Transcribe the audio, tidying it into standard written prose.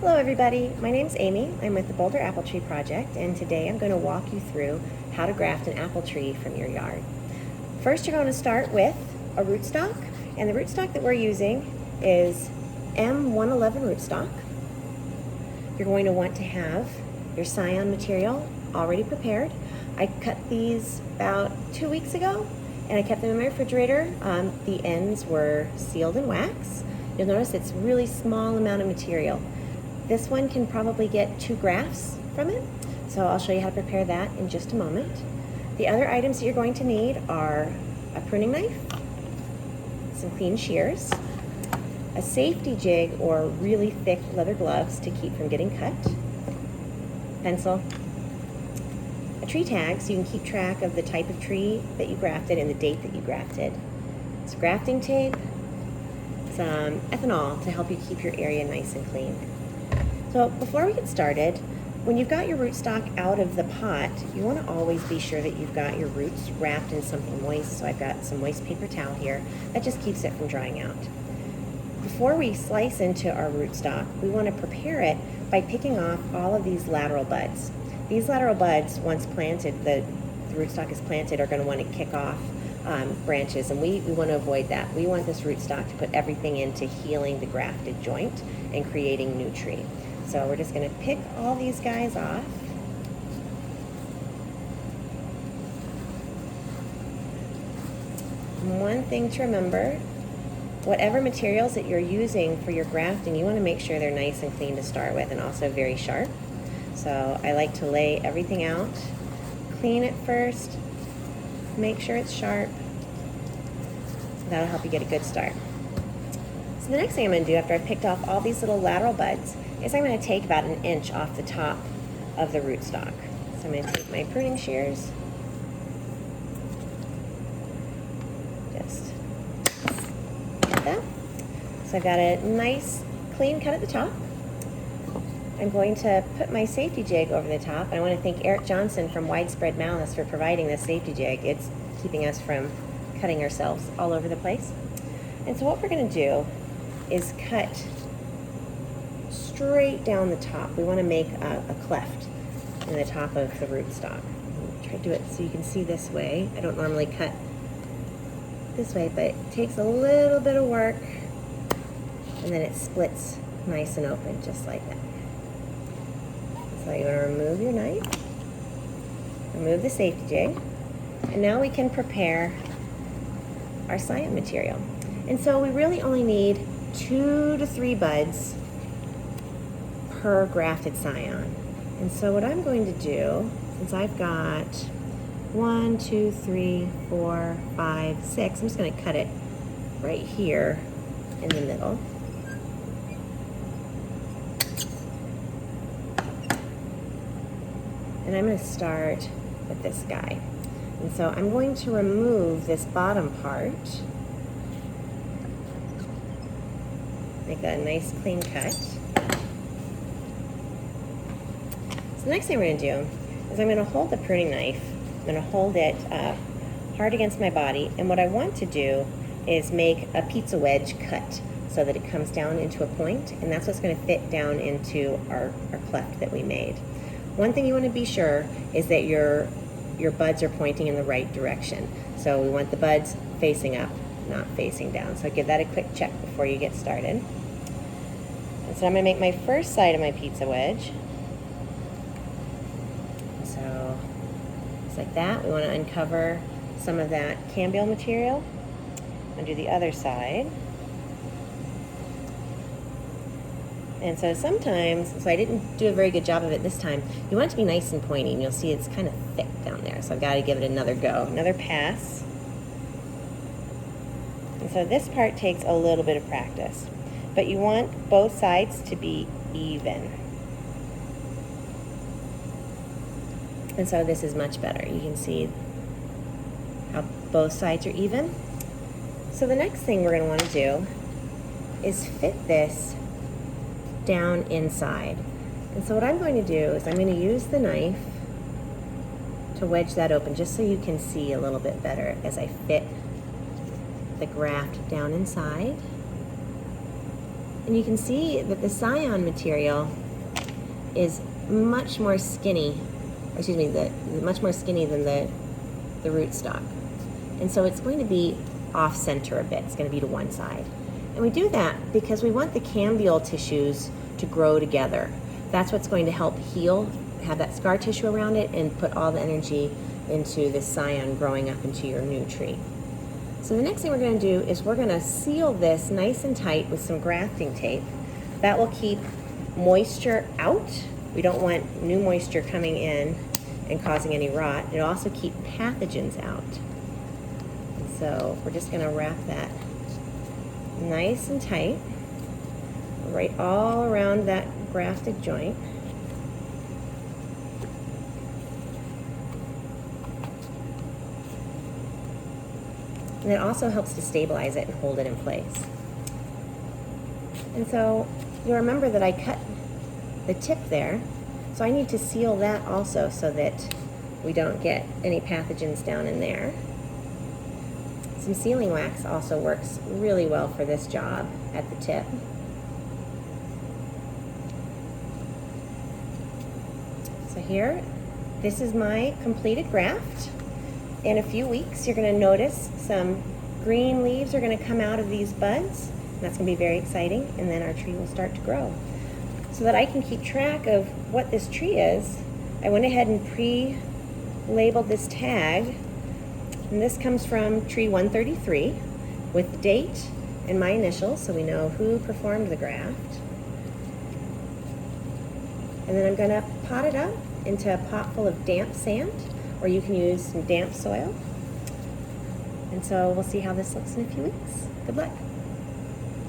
Hello everybody, my name's Amy. I'm with the Boulder Apple Tree Project, and today I'm going to walk you through how to graft an apple tree from your yard. First, you're going to start with a rootstock, and the rootstock that we're using is M111 rootstock. You're going to want to have your scion material already prepared. I cut these about 2 weeks ago, and I kept them in my refrigerator. The ends were sealed in wax. You'll notice it's a really small amount of material. This one can probably get 2 grafts from it, so I'll show you how to prepare that in just a moment. The other items that you're going to need are a pruning knife, some clean shears, a safety jig or really thick leather gloves to keep from getting cut, pencil, a tree tag so you can keep track of the type of tree that you grafted and the date that you grafted, some grafting tape, some ethanol to help you keep your area nice and clean. So before we get started, when you've got your rootstock out of the pot, you want to always be sure that you've got your roots wrapped in something moist. So I've got some moist paper towel here. That just keeps it from drying out. Before we slice into our rootstock, we want to prepare it by picking off all of these lateral buds. These lateral buds, once planted, the rootstock is planted, are going to want to kick off branches, and we want to avoid that. We want this rootstock to put everything into healing the grafted joint and creating new tree. So we're just going to pick all these guys off. And one thing to remember, whatever materials that you're using for your grafting, you want to make sure they're nice and clean to start with and also very sharp. So I like to lay everything out, clean it first, make sure it's sharp. That'll help you get a good start. So the next thing I'm going to do after I've picked off all these little lateral buds is I'm going to take about 1 inch off the top of the rootstock. So I'm going to take my pruning shears, just like that. So I've got a nice clean cut at the top. I'm going to put my safety jig over the top, and I want to thank Eric Johnson from Widespread Malice for providing this safety jig. It's keeping us from cutting ourselves all over the place. And so what we're going to do is cut straight down the top. We want to make a cleft in the top of the rootstock. Try to do it so you can see this way. I don't normally cut this way, but it takes a little bit of work, and then it splits nice and open, just like that. So you're going to remove your knife, remove the safety jig, and now we can prepare our scion material. And so we really only need 2 to 3 buds per grafted scion. And so what I'm going to do, since I've got 1, 2, 3, 4, 5, 6, I'm just going to cut it right here in the middle. And I'm going to start with this guy. And so I'm going to remove this bottom part, make that a nice clean cut. So the next thing we're going to do is I'm going to hold the pruning knife. I'm going to hold it hard against my body, and what I want to do is make a pizza wedge cut so that it comes down into a point, and that's what's going to fit down into our cleft that we made. One thing you want to be sure is that your buds are pointing in the right direction. So we want the buds facing up, not facing down. So give that a quick check before you get started. And so I'm going to make my first side of my pizza wedge. So just like that. We want to uncover some of that cambial material. I'm going to do the other side. And so sometimes, so I didn't do a very good job of it this time, you want it to be nice and pointy, and you'll see it's kind of thick down there. So I've got to give it another go, another pass. And so this part takes a little bit of practice, but you want both sides to be even. And so this is much better. You can see how both sides are even. So the next thing we're going to want to do is fit this down inside. And so what I'm going to do is I'm going to use the knife to wedge that open just so you can see a little bit better as I fit the graft down inside. And you can see that the scion material is much more skinny, much more skinny than the rootstock. And so it's going to be off center a bit. It's going to be to one side. And we do that because we want the cambial tissues to grow together. That's what's going to help heal, have that scar tissue around it, and put all the energy into the scion growing up into your new tree. So the next thing we're going to do is we're going to seal this nice and tight with some grafting tape. That will keep moisture out. We don't want new moisture coming in and causing any rot. It'll also keep pathogens out. And so we're just going to wrap that nice and tight right all around that grafted joint. And it also helps to stabilize it and hold it in place. And so you'll remember that I cut the tip there, so I need to seal that also so that we don't get any pathogens down in there. Some sealing wax also works really well for this job at the tip. So here, this is my completed graft. In a few weeks, you're going to notice some green leaves are going to come out of these buds. And that's going to be very exciting, and then our tree will start to grow. So that I can keep track of what this tree is, I went ahead and pre-labeled this tag. And this comes from tree 133 with the date and my initials, so we know who performed the graft. And then I'm going to pot it up into a pot full of damp sand, or you can use some damp soil. And so we'll see how this looks in a few weeks. Good luck.